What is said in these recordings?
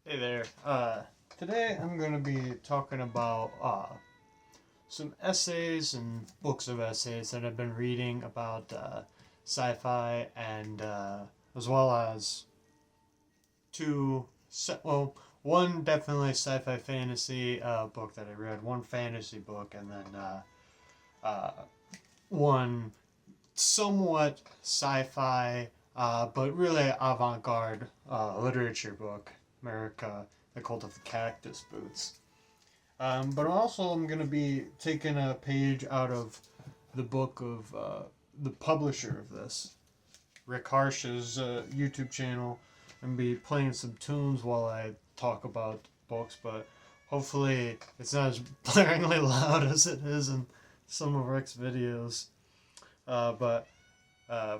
Hey there. Today I'm going to be talking about some essays and books of essays that I've been reading about sci-fi and as well as one definitely sci-fi fantasy book that I read, one fantasy book, and then uh, one somewhat sci-fi but really avant-garde literature book, America, The Cult of the Cactus Boots. But also, I'm going to be taking a page out of the book of the publisher of this, Rick Harsh's YouTube channel, and be playing some tunes while I talk about books, but hopefully it's not as blaringly loud as it is in some of Rick's videos. But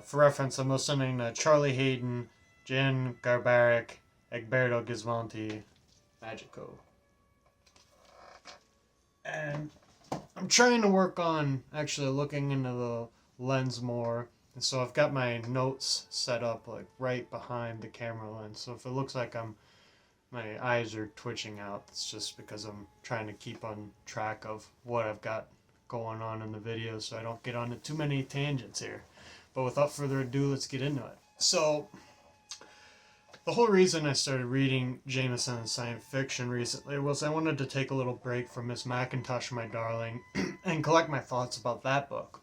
for reference, I'm listening to Charlie Hayden, Jan Garbarek, Egberto Gismonti, Magico. And I'm trying to work on actually looking into the lens more. And so I've got my notes set up like right behind the camera lens. So if it looks like my eyes are twitching out, it's just because I'm trying to keep on track of what I've got going on in the video so I don't get onto too many tangents here. But without further ado, let's get into it. So, the whole reason I started reading Jameson and science fiction recently was I wanted to take a little break from Miss Macintosh, My Darling, and collect my thoughts about that book.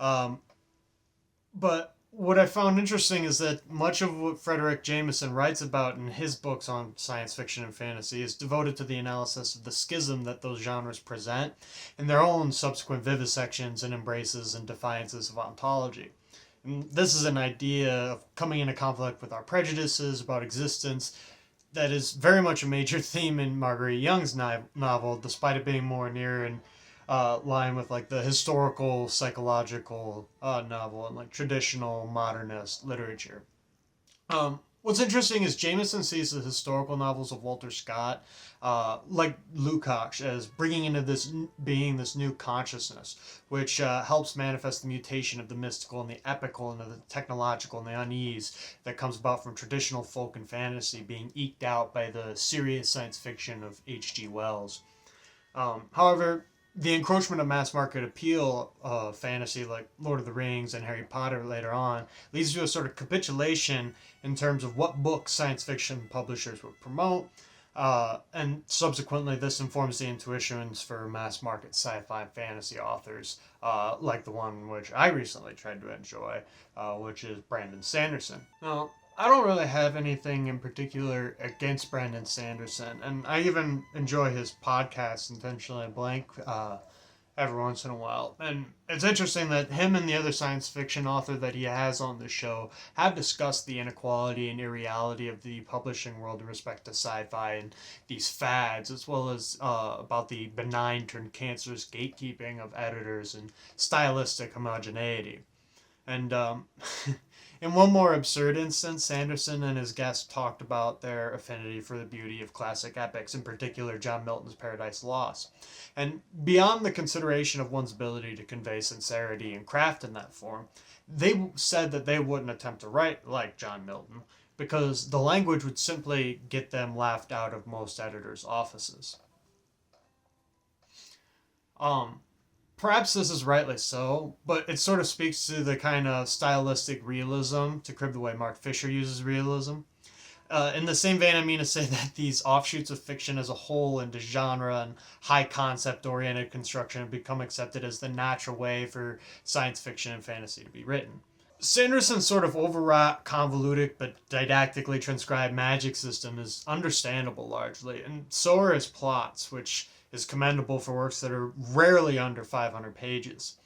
But what I found interesting is that much of what Frederic Jameson writes about in his books on science fiction and fantasy is devoted to the analysis of the schism that those genres present in their own subsequent vivisections and embraces and defiances of ontology. And this is an idea of coming into conflict with our prejudices about existence that is very much a major theme in Marguerite Young's novel, despite it being more near in line with like the historical psychological novel and like traditional modernist literature. What's interesting is Jameson sees the historical novels of Walter Scott, like Lukács, as bringing into this being this new consciousness, which helps manifest the mutation of the mystical and the epical and the technological and the unease that comes about from traditional folk and fantasy being eked out by the serious science fiction of H.G. Wells. However, the encroachment of mass market appeal fantasy like Lord of the Rings and Harry Potter later on leads to a sort of capitulation in terms of what books science fiction publishers would promote, and subsequently this informs the intuitions for mass market sci-fi and fantasy authors like the one which I recently tried to enjoy, which is Brandon Sanderson. Now, I don't really have anything in particular against Brandon Sanderson, and I even enjoy his podcast, Intentionally Blank, every once in a while. And it's interesting that him and the other science fiction author that he has on the show have discussed the inequality and irreality of the publishing world in respect to sci-fi and these fads, as well as about the benign turned cancerous gatekeeping of editors and stylistic homogeneity. And in one more absurd instance, Sanderson and his guest talked about their affinity for the beauty of classic epics, in particular John Milton's Paradise Lost. And beyond the consideration of one's ability to convey sincerity and craft in that form, they said that they wouldn't attempt to write like John Milton because the language would simply get them laughed out of most editors' offices. Um, Perhaps this is rightly so, but it sort of speaks to the kind of stylistic realism, to crib the way Mark Fisher uses realism. In the same vein, I mean to say that these offshoots of fiction as a whole into genre and high concept oriented construction have become accepted as the natural way for science fiction and fantasy to be written. Sanderson's sort of overwrought, convoluted, but didactically transcribed magic system is understandable largely, and so are his plots, which is commendable for works that are rarely under 500 pages.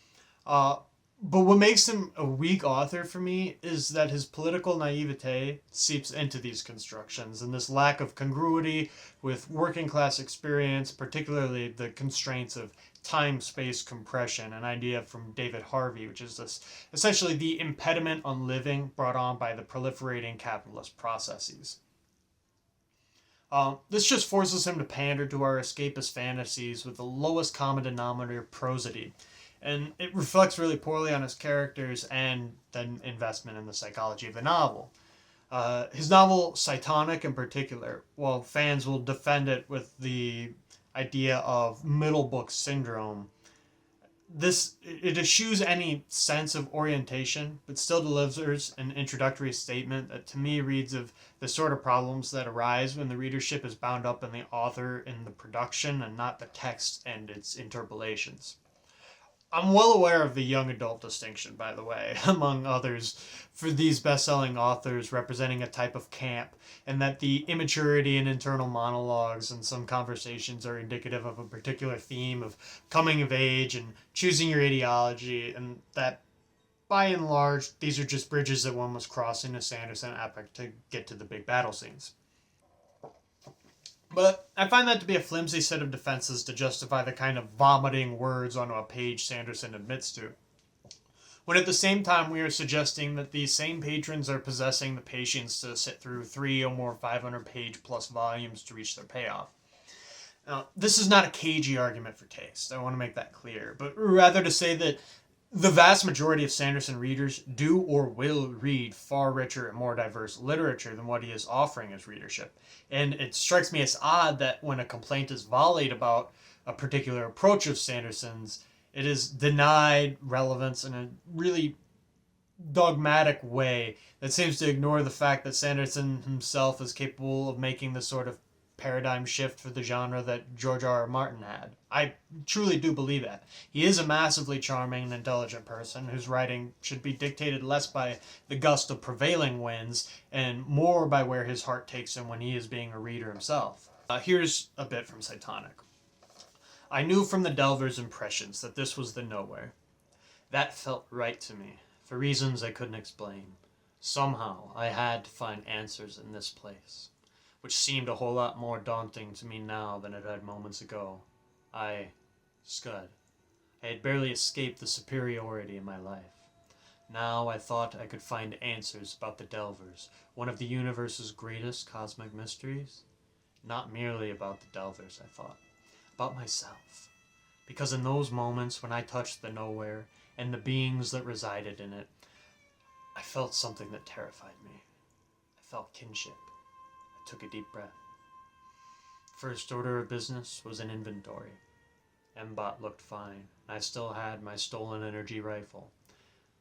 Uh, but what makes him a weak author for me is that his political naivete seeps into these constructions, and this lack of congruity with working class experience, particularly the constraints of time space compression, an idea from David Harvey, which is this essentially the impediment on living brought on by the proliferating capitalist processes. This just forces him to pander to our escapist fantasies with the lowest common denominator prosody, and it reflects really poorly on his characters and the investment in the psychology of the novel. His novel Cytonic, in particular, while fans will defend it with the idea of middle book syndrome, it eschews any sense of orientation, but still delivers an introductory statement that to me reads of the sort of problems that arise when the readership is bound up in the author in the production and not the text and its interpolations. I'm well aware of the young adult distinction, by the way, among others, for these best-selling authors representing a type of camp, and that the immaturity and internal monologues in some conversations are indicative of a particular theme of coming of age and choosing your ideology, and that, by and large, these are just bridges that one was crossing a Sanderson epic to get to the big battle scenes. But I find that to be a flimsy set of defenses to justify the kind of vomiting words onto a page Sanderson admits to, when at the same time we are suggesting that these same patrons are possessing the patience to sit through 3 or more 500-page plus volumes to reach their payoff. Now, this is not a cagey argument for taste, I want to make that clear, but rather to say that the vast majority of Sanderson readers do or will read far richer and more diverse literature than what he is offering his readership. And it strikes me as odd that when a complaint is volleyed about a particular approach of Sanderson's, it is denied relevance in a really dogmatic way that seems to ignore the fact that Sanderson himself is capable of making the sort of paradigm shift for the genre that George R.R. Martin had. I truly do believe that. He is a massively charming and intelligent person whose writing should be dictated less by the gust of prevailing winds and more by where his heart takes him when he is being a reader himself. Here's a bit from Cytonic. I knew from the Delver's impressions that this was the nowhere. That felt right to me, for reasons I couldn't explain. Somehow I had to find answers in this place, which seemed a whole lot more daunting to me now than it had moments ago. Scud. I had barely escaped the superiority in my life. Now I thought I could find answers about the Delvers, one of the universe's greatest cosmic mysteries. Not merely about the Delvers, I thought. About myself. Because in those moments when I touched the nowhere and the beings that resided in it, I felt something that terrified me. I felt kinship. Took a deep breath. First order of business was an inventory. M-Bot looked fine. I still had my stolen energy rifle.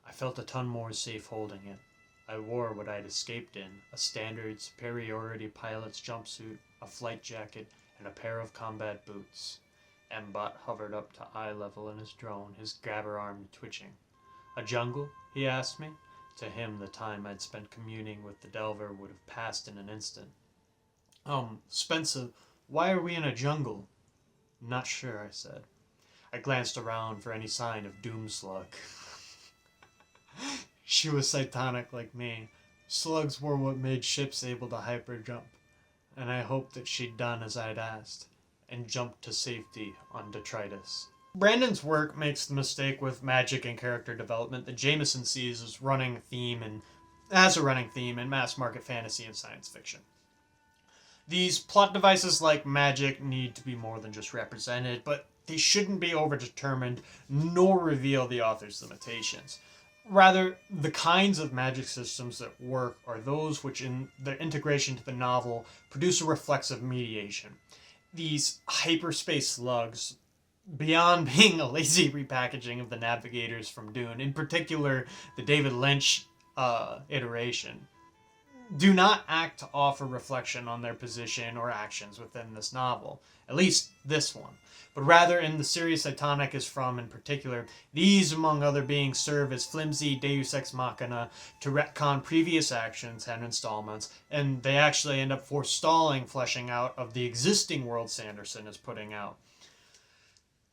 I felt a ton more safe holding it. I wore what I'd escaped in, a standard superiority pilot's jumpsuit, a flight jacket, and a pair of combat boots. M-Bot hovered up to eye level in his drone, his grabber arm twitching. A jungle? He asked me. To him, the time I'd spent communing with the Delver would have passed in an instant. Spencer, why are we in a jungle? Not sure, I said. I glanced around for any sign of Doomslug. She was Cytonic like me. Slugs were what made ships able to hyperjump, and I hoped that she'd done as I'd asked, and jumped to safety on detritus. Brandon's work makes the mistake with magic and character development that Jameson sees as a running theme in mass market fantasy and science fiction. These plot devices like magic need to be more than just represented, but they shouldn't be overdetermined nor reveal the author's limitations. Rather, the kinds of magic systems that work are those which in their integration to the novel produce a reflexive mediation. These hyperspace slugs, beyond being a lazy repackaging of the Navigators from Dune, in particular the David Lynch iteration, do not act to offer reflection on their position or actions within this novel, at least this one, but rather in the series Cytonic is from in particular, these among other beings serve as flimsy deus ex machina to retcon previous actions and installments, and they actually end up forestalling fleshing out of the existing world Sanderson is putting out.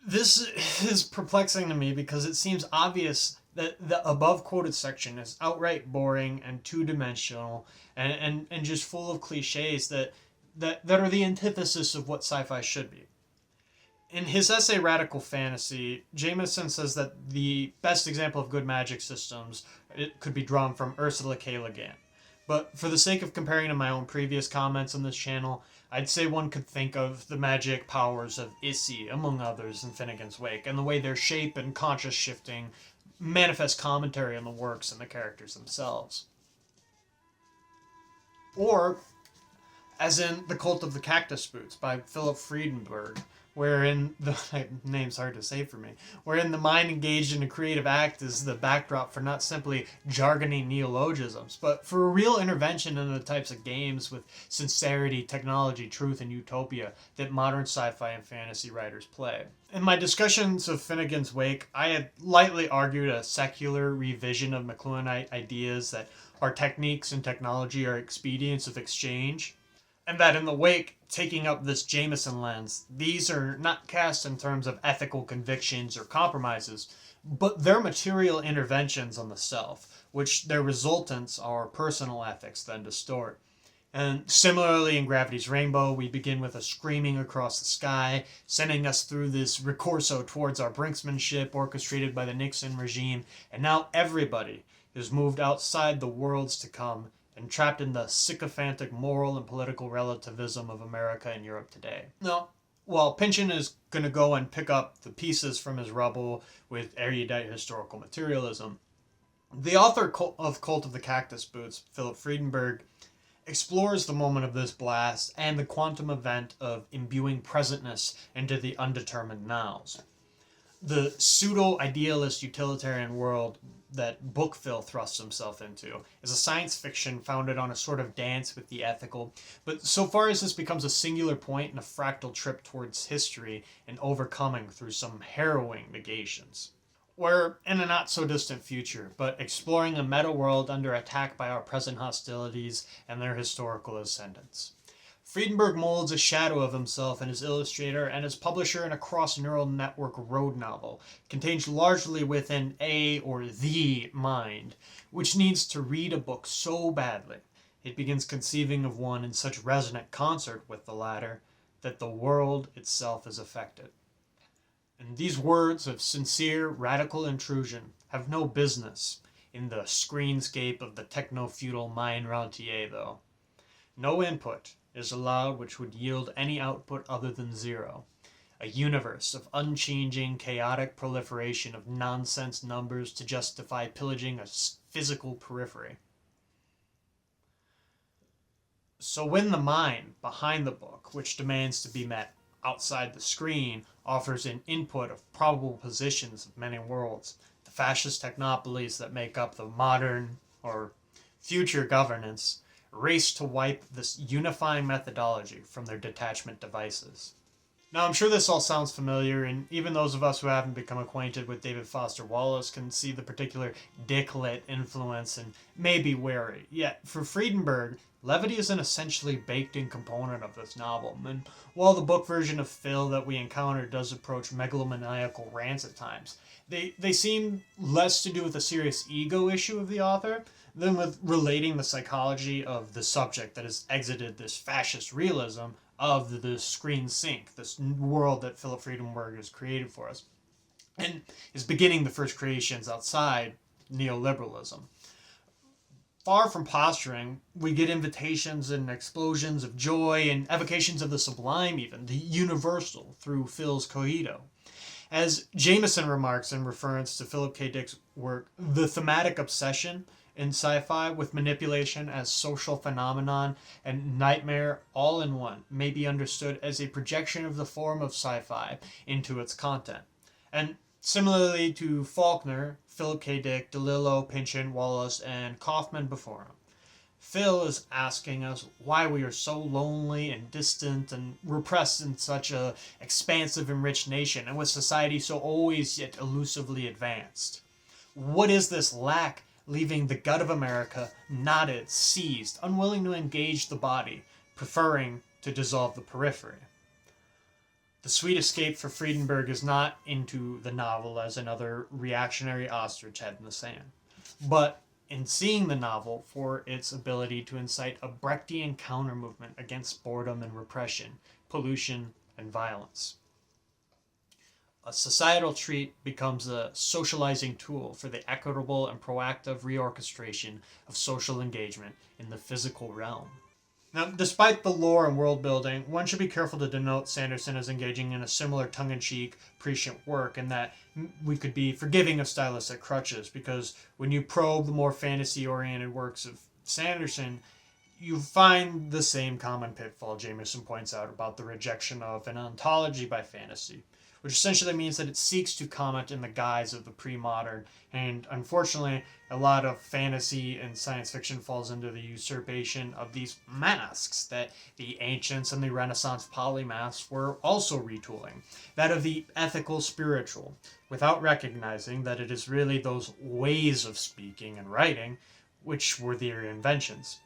This is perplexing to me because it seems obvious that the above quoted section is outright boring and two-dimensional and just full of cliches that are the antithesis of what sci-fi should be. In his essay Radical Fantasy, Jameson says that the best example of good magic systems it could be drawn from Ursula K. Le Guin. But for the sake of comparing to my own previous comments on this channel, I'd say one could think of the magic powers of Issy, among others, in Finnegan's Wake, and the way their shape and conscious shifting manifest commentary on the works and the characters themselves. Or, as in The Cult of the Cactus Boots by Philip Freedenburg, wherein the name's hard to say for me, wherein the mind engaged in a creative act is the backdrop for not simply jargony neologisms, but for a real intervention in the types of games with sincerity, technology, truth, and utopia that modern sci-fi and fantasy writers play. In my discussions of Finnegan's Wake, I had lightly argued a secular revision of McLuhanite ideas that our techniques and technology are expedients of exchange, and that in the wake, taking up this Jameson lens, these are not cast in terms of ethical convictions or compromises, but they're material interventions on the self, which their resultants are personal ethics then distort. And similarly in Gravity's Rainbow, we begin with a screaming across the sky, sending us through this recurso towards our brinksmanship orchestrated by the Nixon regime, and now everybody is moved outside the worlds to come and trapped in the sycophantic moral and political relativism of America and Europe today. Now, while Pynchon is going to go and pick up the pieces from his rubble with erudite historical materialism, the author of Cult of the Cactus Boots, Philip Freedenburg, explores the moment of this blast and the quantum event of imbuing presentness into the undetermined nows. The pseudo-idealist utilitarian world that Bookville thrusts himself into is a science fiction founded on a sort of dance with the ethical, but so far as this becomes a singular point in a fractal trip towards history and overcoming through some harrowing negations. We're in a not-so-distant future, but exploring a meta-world under attack by our present hostilities and their historical ascendants. Friedenberg molds a shadow of himself and his illustrator and his publisher in a cross-neural network road novel, contained largely within a or the mind, which needs to read a book so badly it begins conceiving of one in such resonant concert with the latter that the world itself is affected. And these words of sincere, radical intrusion have no business in the screenscape of the techno-feudal mind rentier, though. No input is allowed which would yield any output other than zero. A universe of unchanging, chaotic proliferation of nonsense numbers to justify pillaging a physical periphery. So when the mind behind the book, which demands to be met outside the screen, offers an input of probable positions of many worlds, the fascist technopolies that make up the modern or future governance race to wipe this unifying methodology from their detachment devices. Now, I'm sure this all sounds familiar, and even those of us who haven't become acquainted with David Foster Wallace can see the particular dick-lit influence and may be wary. Yet, for Freedenburg, levity is an essentially baked-in component of this novel, and while the book version of Phil that we encounter does approach megalomaniacal rants at times, they seem less to do with the serious ego issue of the author than with relating the psychology of the subject that has exited this fascist realism of the screen sink, this world that Philip Friedenberg has created for us, and is beginning the first creations outside neoliberalism. Far from posturing, we get invitations and explosions of joy and evocations of the sublime even, the universal, through Phil's Coito. As Jameson remarks in reference to Philip K. Dick's work, the thematic obsession in sci-fi with manipulation as social phenomenon and nightmare all in one may be understood as a projection of the form of sci-fi into its content. And similarly to Faulkner, Philip K. Dick, DeLillo, Pynchon, Wallace, and Kaufman before him, Phil is asking us why we are so lonely and distant and repressed in such a expansive and rich nation, and with society so always yet elusively advanced. What is this lack leaving the gut of America knotted, seized, unwilling to engage the body, preferring to dissolve the periphery? The sweet escape for Friedenberg is not into the novel as another reactionary ostrich head in the sand, but in seeing the novel for its ability to incite a Brechtian counter-movement against boredom and repression, pollution and violence. A societal treat becomes a socializing tool for the equitable and proactive reorchestration of social engagement in the physical realm. Now, despite the lore and world building, one should be careful to denote Sanderson as engaging in a similar tongue-in-cheek, prescient work, and that we could be forgiving of stylistic crutches, because when you probe the more fantasy-oriented works of Sanderson, you find the same common pitfall Jameson points out about the rejection of an ontology by fantasy, which essentially means that it seeks to comment in the guise of the pre-modern, and unfortunately, a lot of fantasy and science fiction falls into the usurpation of these masks that the ancients and the Renaissance polymaths were also retooling, that of the ethical spiritual, without recognizing that it is really those ways of speaking and writing which were their inventions.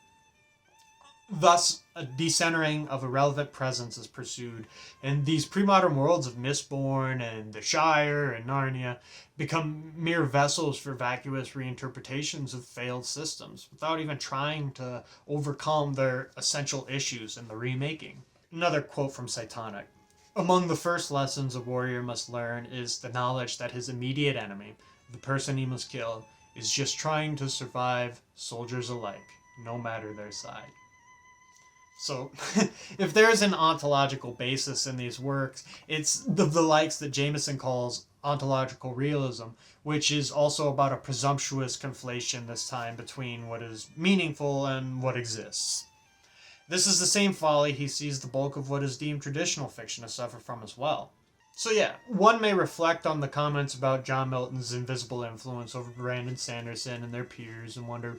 Thus, a decentering of a relevant presence is pursued, and these pre-modern worlds of Mistborn and the Shire and Narnia become mere vessels for vacuous reinterpretations of failed systems, without even trying to overcome their essential issues in the remaking. Another quote from Cytonic. Among the first lessons a warrior must learn is the knowledge that his immediate enemy, the person he must kill, is just trying to survive, soldiers alike, no matter their side. So, if there's an ontological basis in these works, it's the likes that Jameson calls ontological realism, which is also about a presumptuous conflation this time between what is meaningful and what exists. This is the same folly he sees the bulk of what is deemed traditional fiction to suffer from as well. So yeah, one may reflect on the comments about John Milton's invisible influence over Brandon Sanderson and their peers and wonder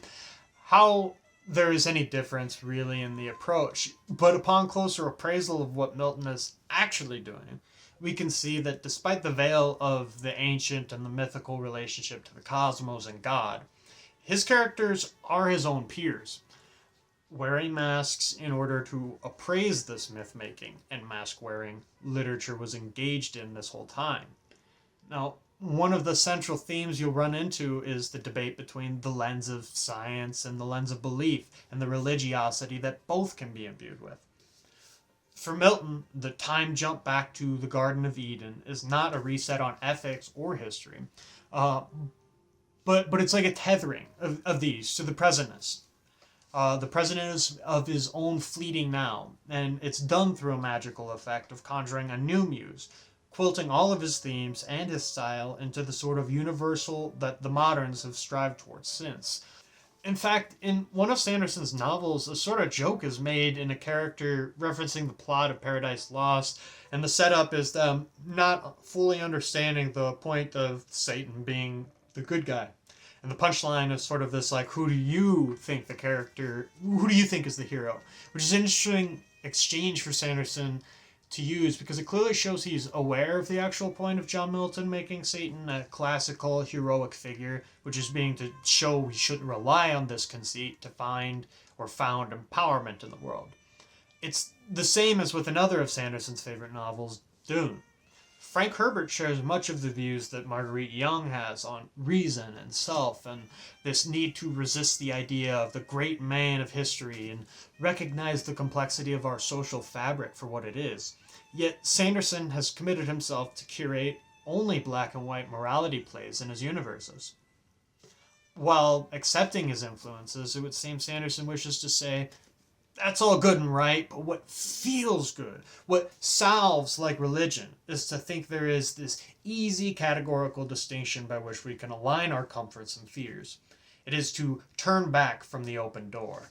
how there is any difference really in the approach. But upon closer appraisal of what Milton is actually doing, we can see that despite the veil of the ancient and the mythical relationship to the cosmos and God, his characters are his own peers, wearing masks in order to appraise this myth-making and mask-wearing literature was engaged in this whole time. Now, one of the central themes you'll run into is the debate between the lens of science and the lens of belief, and the religiosity that both can be imbued with. For Milton, the time jump back to the Garden of Eden is not a reset on ethics or history, but it's like a tethering of these to the presentness. The present is of his own fleeting now, and it's done through a magical effect of conjuring a new muse, quilting all of his themes and his style into the sort of universal that the moderns have strived towards since. In fact, in one of Sanderson's novels, a sort of joke is made in a character referencing the plot of Paradise Lost, and the setup is them not fully understanding the point of Satan being the good guy. And the punchline is sort of this, like, who do you think is the hero? Which is an interesting exchange for Sanderson to use, because it clearly shows he's aware of the actual point of John Milton making Satan a classical heroic figure, which is being to show we shouldn't rely on this conceit to find or found empowerment in the world. It's the same as with another of Sanderson's favorite novels, Dune. Frank Herbert shares much of the views that Marguerite Young has on reason and self, and this need to resist the idea of the great man of history and recognize the complexity of our social fabric for what it is. Yet Sanderson has committed himself to curate only black and white morality plays in his universes. While accepting his influences, it would seem Sanderson wishes to say, that's all good and right, but what feels good, what salves like religion, is to think there is this easy categorical distinction by which we can align our comforts and fears. It is to turn back from the open door.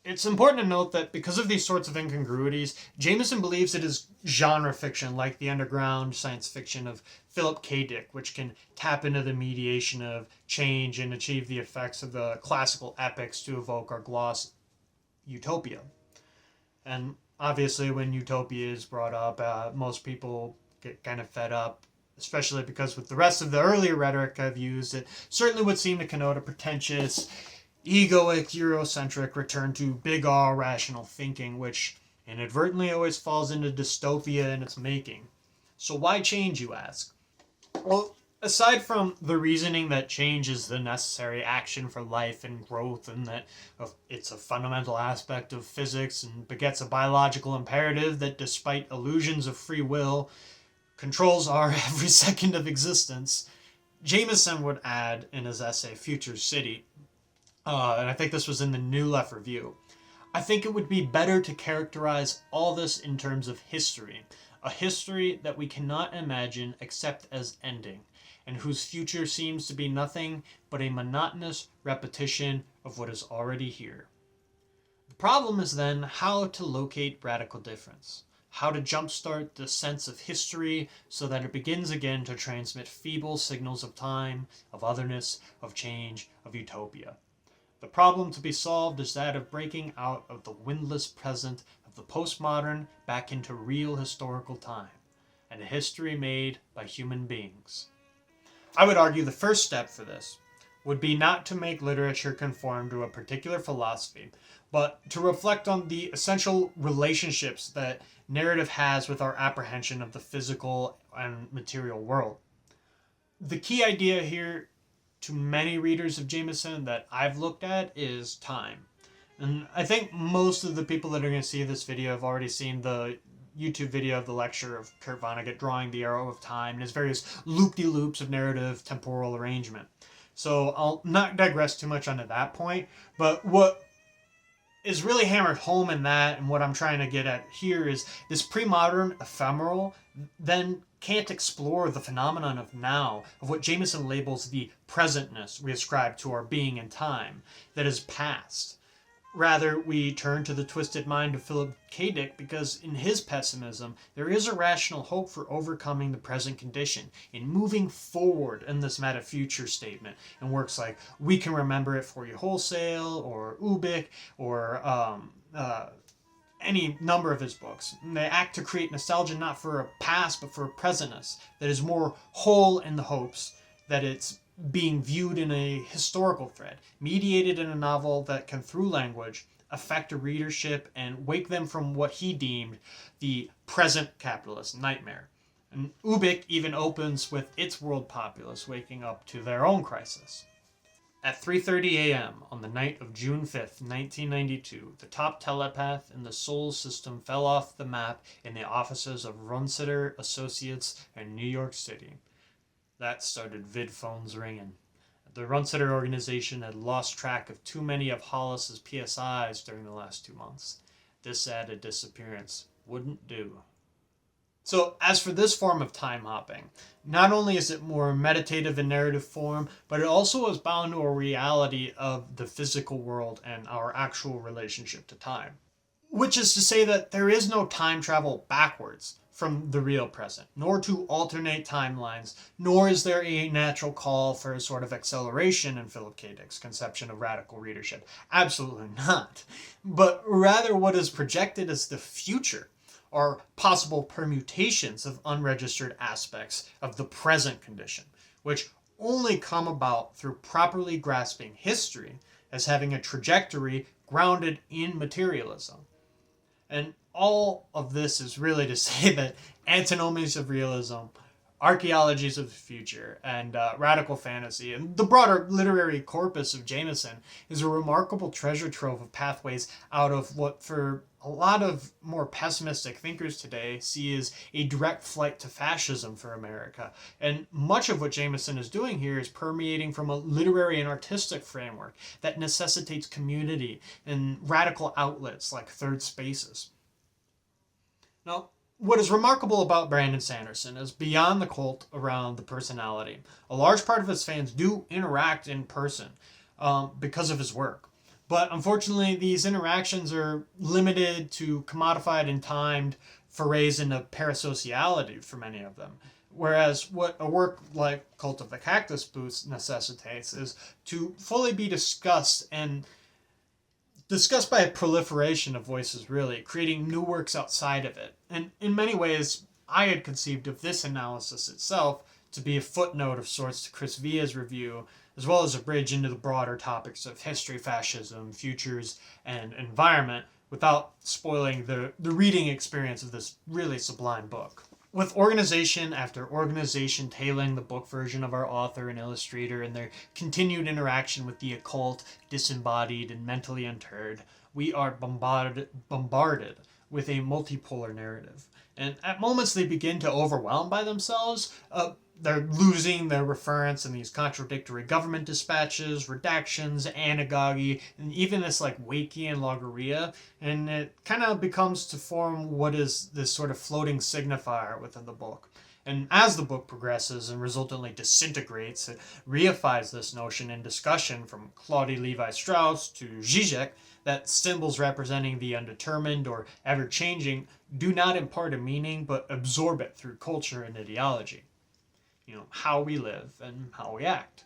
It's important to note that because of these sorts of incongruities, Jameson believes it is genre fiction like the underground science fiction of Phillip K. Dick, which can tap into the mediation of change and achieve the effects of the classical epics to evoke our gloss utopia. And obviously when utopia is brought up, most people get kind of fed up, especially because with the rest of the earlier rhetoric I've used, it certainly would seem to connote a pretentious, egoic, Eurocentric return to big R rational thinking, which inadvertently always falls into dystopia in its making. So why change, you ask? Well, aside from the reasoning that change is the necessary action for life and growth, and that it's a fundamental aspect of physics and begets a biological imperative that, despite illusions of free will, controls our every second of existence, Jameson would add in his essay Future City, and I think this was in the New Left Review, I think it would be better to characterize all this in terms of history, a history that we cannot imagine except as ending, and whose future seems to be nothing but a monotonous repetition of what is already here. The problem is then how to locate radical difference, how to jumpstart the sense of history so that it begins again to transmit feeble signals of time, of otherness, of change, of utopia. The problem to be solved is that of breaking out of the windless present of the postmodern back into real historical time, and a history made by human beings. I would argue the first step for this would be not to make literature conform to a particular philosophy, but to reflect on the essential relationships that narrative has with our apprehension of the physical and material world. The key idea here to many readers of Jameson that I've looked at is time. And I think most of the people that are going to see this video have already seen the YouTube video of the lecture of Kurt Vonnegut drawing the arrow of time and his various loop-de-loops of narrative temporal arrangement. So I'll not digress too much onto that point, but what is really hammered home in that, and what I'm trying to get at here, is this pre-modern ephemeral then can't explore the phenomenon of now, of what Jameson labels the presentness we ascribe to our being in time, that is past. Rather, we turn to the twisted mind of Philip because in his pessimism, there is a rational hope for overcoming the present condition, in moving forward in this meta-future statement, in works like We Can Remember It For You Wholesale, or Ubik, or any number of his books. And they act to create nostalgia not for a past, but for a presentness that is more whole in the hopes that it's being viewed in a historical thread, mediated in a novel that can, through language, affect a readership and wake them from what he deemed the present capitalist nightmare. And Ubik even opens with its world populace waking up to their own crisis. At 3:30 a.m. on the night of June 5th, 1992, the top telepath in the Sol system fell off the map in the offices of Runsitter Associates in New York City. That started vid phones ringing. The Runsitter organization had lost track of too many of Hollis's PSIs during the last 2 months. This added disappearance wouldn't do. So, as for this form of time hopping, not only is it more meditative in narrative form, but it also is bound to a reality of the physical world and our actual relationship to time. Which is to say that there is no time travel backwards from the real present, nor to alternate timelines, nor is there a natural call for a sort of acceleration in Philip K. Dick's conception of radical readership. Absolutely not. But rather what is projected as the future are possible permutations of unregistered aspects of the present condition, which only come about through properly grasping history as having a trajectory grounded in materialism. And all of this is really to say that Antinomies of Realism, Archeologies of the Future, and Radical Fantasy, and the broader literary corpus of Jameson is a remarkable treasure trove of pathways out of what, for a lot of more pessimistic thinkers today, see as a direct flight to fascism for America. And much of what Jameson is doing here is permeating from a literary and artistic framework that necessitates community and radical outlets like third spaces. Now, what is remarkable about Brandon Sanderson is beyond the cult around the personality. A large part of his fans do interact in person because of his work. But unfortunately, these interactions are limited to commodified and timed forays into parasociality for many of them. Whereas what a work like Cult of the Cactus Boots necessitates is to fully be discussed and discussed by a proliferation of voices, really, creating new works outside of it. And in many ways, I had conceived of this analysis itself to be a footnote of sorts to Chris Villa's review, as well as a bridge into the broader topics of history, fascism, futures, and environment, without spoiling the reading experience of this really sublime book. With organization after organization tailing the book version of our author and illustrator and their continued interaction with the occult, disembodied, and mentally interred, we are bombarded with a multipolar narrative. And at moments they begin to overwhelm by themselves. They're losing their reference in these contradictory government dispatches, redactions, anagogy, and even this like Wakean logorrhea, and it kind of becomes to form what is this sort of floating signifier within the book. And as the book progresses and resultantly disintegrates, it reifies this notion in discussion from Claude Levi-Strauss to Zizek that symbols representing the undetermined or ever-changing do not impart a meaning but absorb it through culture and ideology. How we live and how we act.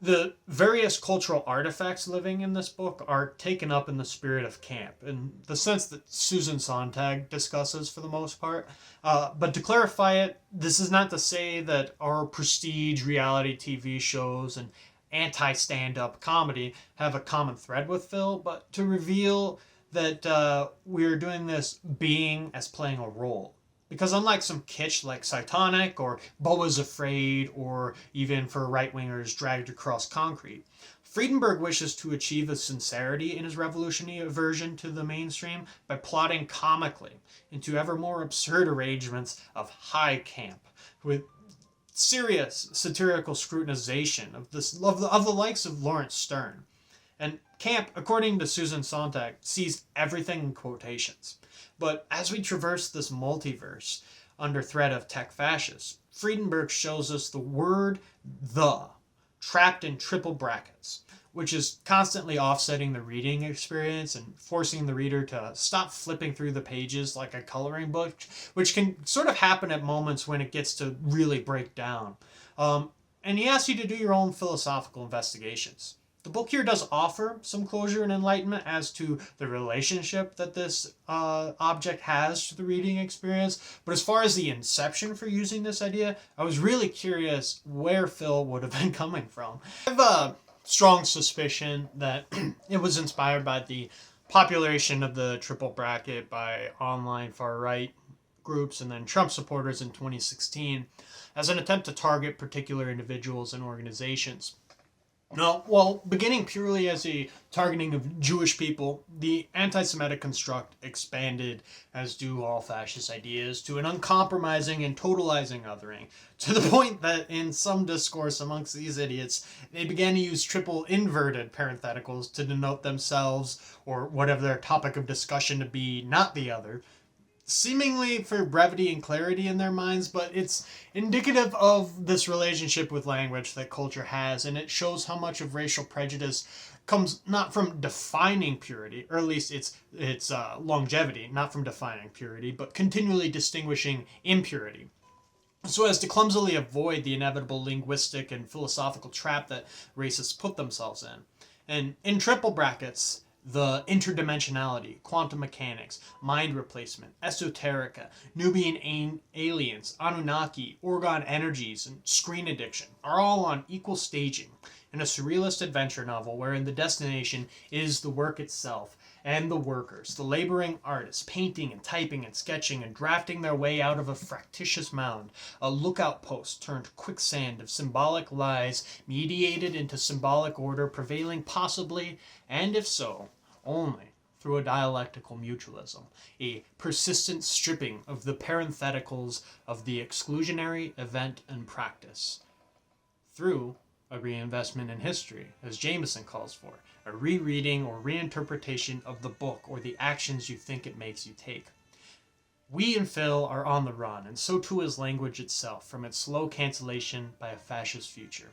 The various cultural artifacts living in this book are taken up in the spirit of camp, in the sense that Susan Sontag discusses for the most part. But to clarify it, this is not to say that our prestige reality TV shows and anti-stand-up comedy have a common thread with Phil, but to reveal that we're doing this being as playing a role. Because unlike some kitsch like Cytonic or Boa's Afraid or even for right-wingers Dragged Across Concrete, Freedenburg wishes to achieve a sincerity in his revolutionary aversion to the mainstream by plotting comically into ever more absurd arrangements of high camp, with serious satirical scrutinization of the likes of Lawrence Stern. And camp, according to Susan Sontag, sees everything in quotations. But as we traverse this multiverse under threat of tech fascists, Freedenburg shows us the word "the" trapped in triple brackets, which is constantly offsetting the reading experience and forcing the reader to stop flipping through the pages like a coloring book, which can sort of happen at moments when it gets to really break down. And he asks you to do your own philosophical investigations. The book here does offer some closure and enlightenment as to the relationship that this object has to the reading experience, but as far as the inception for using this idea, I was really curious where Phil would have been coming from. I have a strong suspicion that it was inspired by the popularization of the triple bracket by online far-right groups and then Trump supporters in 2016 as an attempt to target particular individuals and organizations. No, well, beginning purely as a targeting of Jewish people, the anti-Semitic construct expanded, as do all fascist ideas, to an uncompromising and totalizing othering, to the point that in some discourse amongst these idiots, they began to use triple inverted parentheticals to denote themselves, or whatever their topic of discussion to be, not the other, seemingly for brevity and clarity in their minds, but it's indicative of this relationship with language that culture has, and it shows how much of racial prejudice comes not from defining purity, or at least its longevity, not from defining purity, but continually distinguishing impurity, so as to clumsily avoid the inevitable linguistic and philosophical trap that racists put themselves in. And in triple brackets, the interdimensionality, quantum mechanics, mind replacement, esoterica, Nubian aliens, Anunnaki, Orgon energies, and screen addiction are all on equal staging in a surrealist adventure novel wherein the destination is the work itself and the workers, the laboring artists, painting and typing and sketching and drafting their way out of a fractious mound, a lookout post turned quicksand of symbolic lies mediated into symbolic order prevailing possibly, and if so, only through a dialectical mutualism, a persistent stripping of the parentheticals of the exclusionary event and practice, through a reinvestment in history, as Jameson calls for, a rereading or reinterpretation of the book or the actions you think it makes you take. We and Phil are on the run, and so too is language itself, from its slow cancellation by a fascist future.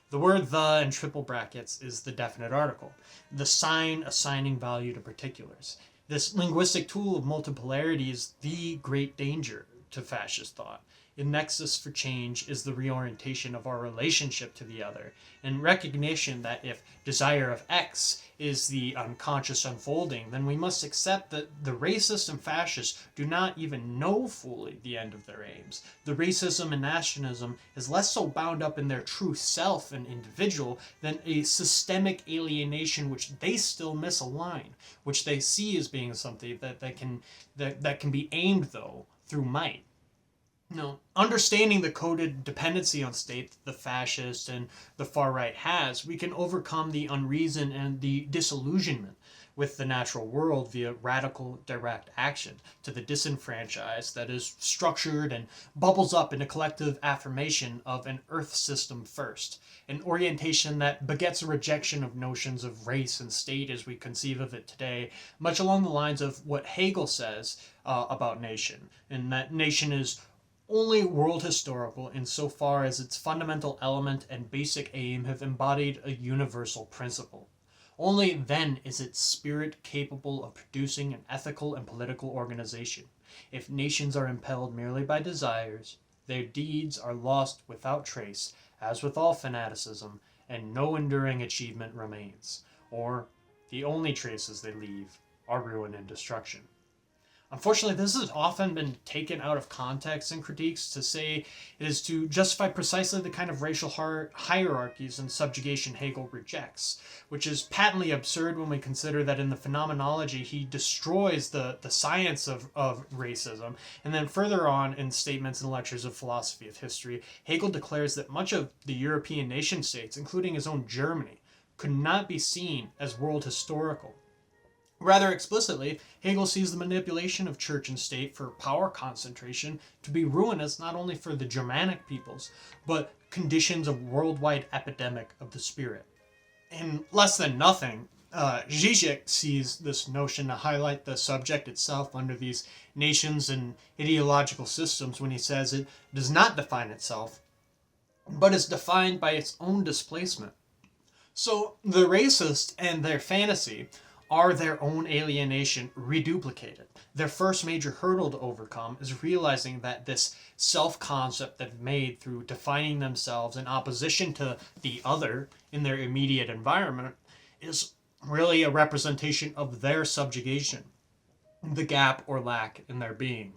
The word "the" in triple brackets is the definite article, the sign assigning value to particulars. This linguistic tool of multipolarity is the great danger to fascist thought. The nexus for change is the reorientation of our relationship to the other, and recognition that if desire of X is the unconscious unfolding, then we must accept that the racist and fascists do not even know fully the end of their aims. The racism and nationalism is less so bound up in their true self and individual than a systemic alienation which they still misalign, which they see as being something that can be aimed, though, through might. No, understanding the coded dependency on state that the fascist and the far right has, we can overcome the unreason and the disillusionment with the natural world via radical direct action to the disenfranchised that is structured and bubbles up in a collective affirmation of an earth system first, an orientation that begets a rejection of notions of race and state as we conceive of it today, much along the lines of what Hegel says about nation, and that nation is only world historical insofar as its fundamental element and basic aim have embodied a universal principle. Only then is its spirit capable of producing an ethical and political organization. If nations are impelled merely by desires, their deeds are lost without trace, as with all fanaticism, and no enduring achievement remains, or the only traces they leave are ruin and destruction. Unfortunately, this has often been taken out of context in critiques to say it is to justify precisely the kind of racial hierarchies and subjugation Hegel rejects, which is patently absurd when we consider that in the Phenomenology he destroys the science of racism. And then further on in statements and lectures of philosophy of history, Hegel declares that much of the European nation states, including his own Germany, could not be seen as world historical. Rather explicitly, Hegel sees the manipulation of church and state for power concentration to be ruinous not only for the Germanic peoples, but conditions of worldwide epidemic of the spirit. In Less Than Nothing, Zizek sees this notion to highlight the subject itself under these nations and ideological systems when he says it does not define itself, but is defined by its own displacement. So the racist and their fantasy are their own alienation reduplicated. Their first major hurdle to overcome is realizing that this self-concept they've made through defining themselves in opposition to the other in their immediate environment is really a representation of their subjugation, the gap or lack in their being.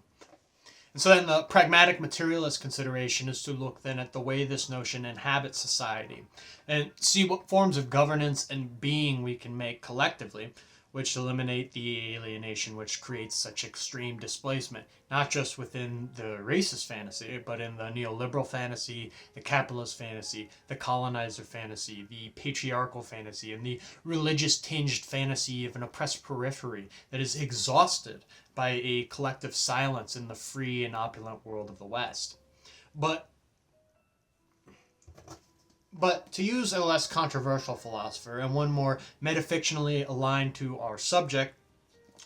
And so then the pragmatic materialist consideration is to look then at the way this notion inhabits society and see what forms of governance and being we can make collectively, which eliminate the alienation which creates such extreme displacement, not just within the racist fantasy, but in the neoliberal fantasy, the capitalist fantasy, the colonizer fantasy, the patriarchal fantasy, and the religious-tinged fantasy of an oppressed periphery that is exhausted by a collective silence in the free and opulent world of the West. But to use a less controversial philosopher and one more metafictionally aligned to our subject,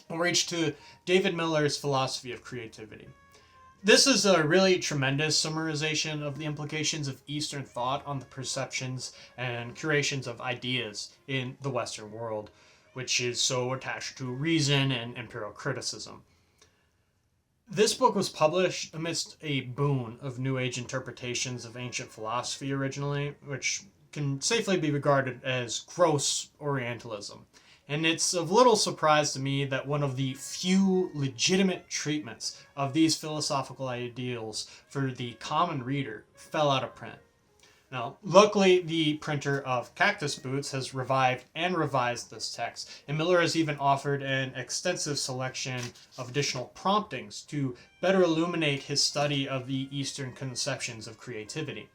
we'll reach to David Miller's philosophy of creativity. This is a really tremendous summarization of the implications of Eastern thought on the perceptions and curations of ideas in the Western world, which is so attached to reason and imperial criticism. This book was published amidst a boon of New Age interpretations of ancient philosophy originally, which can safely be regarded as gross Orientalism. And it's of little surprise to me that one of the few legitimate treatments of these philosophical ideals for the common reader fell out of print. Now, luckily, the printer of Cactus Boots has revived and revised this text, and Miller has even offered an extensive selection of additional promptings to better illuminate his study of the Eastern conceptions of creativity.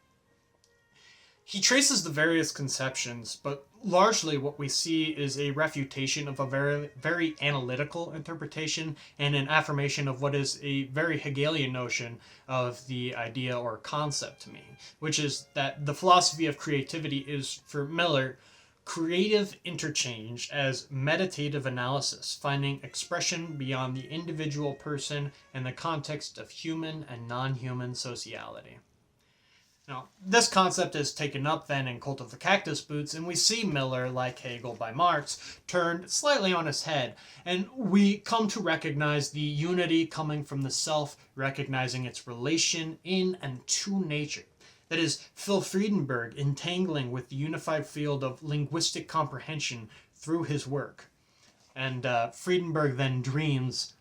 He traces the various conceptions, but largely what we see is a refutation of a very, very analytical interpretation and an affirmation of what is a very Hegelian notion of the idea or concept to me, which is that the philosophy of creativity is, for Miller, creative interchange as meditative analysis, finding expression beyond the individual person in the context of human and non-human sociality. Now, this concept is taken up then in Cult of the Cactus Boots, and we see Miller, like Hegel by Marx, turned slightly on his head, and we come to recognize the unity coming from the self, recognizing its relation in and to nature. That is, Phil Freedenburg entangling with the unified field of linguistic comprehension through his work. And Freedenburg then dreams,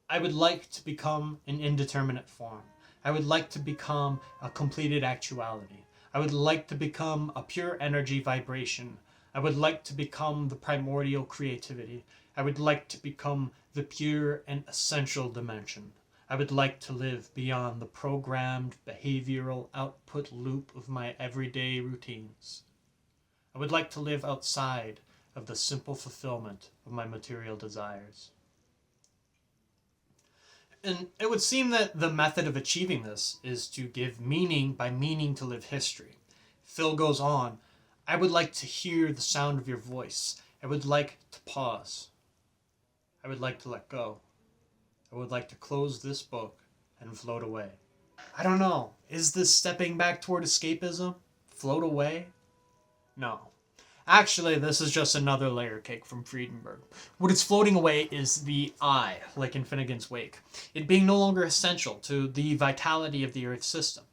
I would like to become an indeterminate form. I would like to become a completed actuality. I would like to become a pure energy vibration. I would like to become the primordial creativity. I would like to become the pure and essential dimension. I would like to live beyond the programmed behavioral output loop of my everyday routines. I would like to live outside of the simple fulfillment of my material desires. And it would seem that the method of achieving this is to give meaning by meaning to live history. Phil goes on, I would like to hear the sound of your voice. I would like to pause. I would like to let go. I would like to close this book and float away. I don't know. Is this stepping back toward escapism? Float away? No. Actually, this is just another layer cake from Freedenburg. What is floating away is the I, like in Finnegan's Wake, it being no longer essential to the vitality of the Earth system.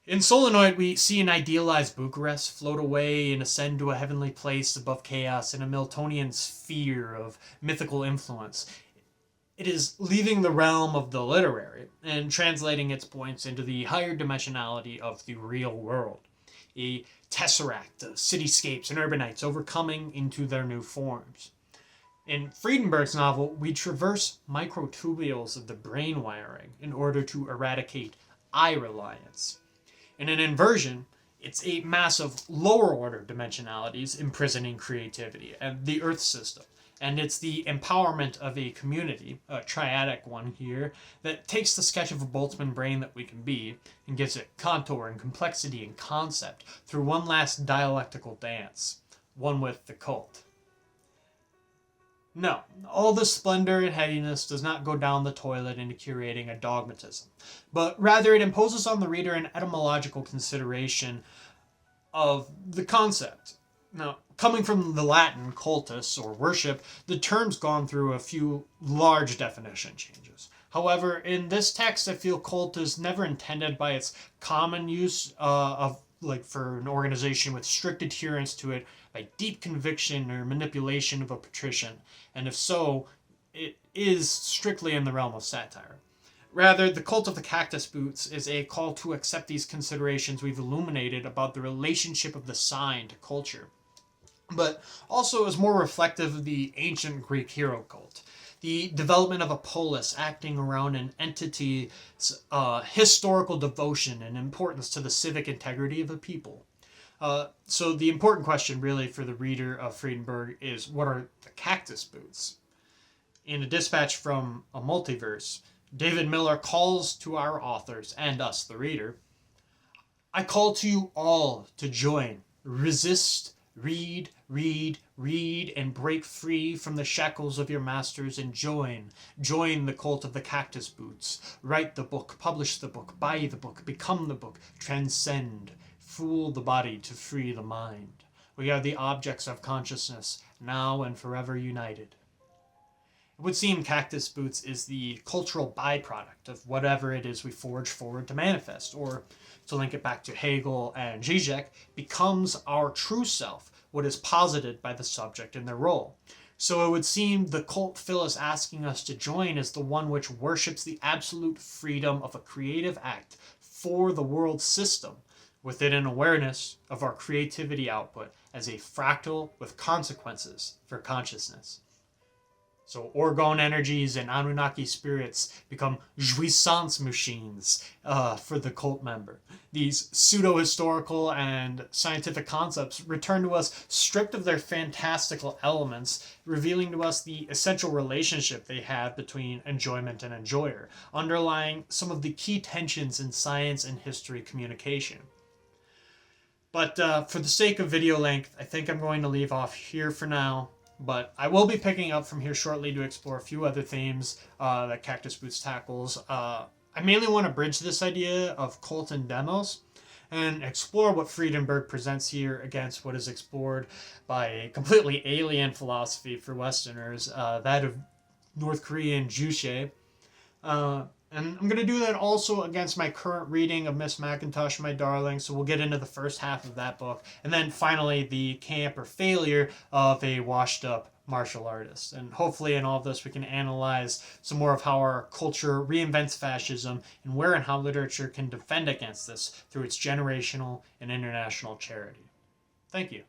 In Solenoid, we see an idealized Bucharest float away and ascend to a heavenly place above chaos in a Miltonian sphere of mythical influence. It is leaving the realm of the literary and translating its points into the higher dimensionality of the real world. A tesseract of cityscapes and urbanites overcoming into their new forms. In Friedenberg's novel, we traverse microtubules of the brain wiring in order to eradicate I-reliance. In an inversion, it's a mass of lower order dimensionalities imprisoning creativity and the Earth system. And it's the empowerment of a community, a triadic one here, that takes the sketch of a Boltzmann brain that we can be and gives it contour and complexity and concept through one last dialectical dance, one with the cult. No, all this splendor and headiness does not go down the toilet into curating a dogmatism, but rather it imposes on the reader an etymological consideration of the concept. Now, coming from the Latin cultus, or worship, the term's gone through a few large definition changes. However, in this text, I feel cult is never intended by its common use for an organization with strict adherence to it by deep conviction or manipulation of a patrician, and if so, it is strictly in the realm of satire. Rather, the cult of the Cactus Boots is a call to accept these considerations we've illuminated about the relationship of the sign to culture, but also is more reflective of the ancient Greek hero cult, the development of a polis acting around an entity's historical devotion and importance to the civic integrity of a people. So the important question really for the reader of Freedenburg is, what are the Cactus Boots? In a dispatch from a multiverse, David Miller calls to our authors and us, the reader, I call to you all to join, resist, read, and break free from the shackles of your masters and join the cult of the Cactus Boots. Write the book, publish the book, buy the book, become the book, transcend, fool the body to free the mind. We are the objects of consciousness, now and forever united. It would seem Cactus Boots is the cultural byproduct of whatever it is we forge forward to manifest, or, to link it back to Hegel and Zizek, becomes our true self, what is posited by the subject in their role. So it would seem the cult Phil is asking us to join is the one which worships the absolute freedom of a creative act for the world system, within an awareness of our creativity output as a fractal with consequences for consciousness. So orgone energies and Anunnaki spirits become jouissance machines for the cult member. These pseudo-historical and scientific concepts return to us stripped of their fantastical elements, revealing to us the essential relationship they have between enjoyment and enjoyer, underlying some of the key tensions in science and history communication. But for the sake of video length, I think I'm going to leave off here for now. But I will be picking up from here shortly to explore a few other themes that Cactus Boots tackles. I mainly want to bridge this idea of cult and demos and explore what Freedenburg presents here against what is explored by a completely alien philosophy for Westerners, that of North Korean Juche. And I'm going to do that also against my current reading of Miss Macintosh, My Darling, so we'll get into the first half of that book. And then finally, the camp or failure of a washed-up martial artist. And hopefully in all of this we can analyze some more of how our culture reinvents fascism and where and how literature can defend against this through its generational and international charity. Thank you.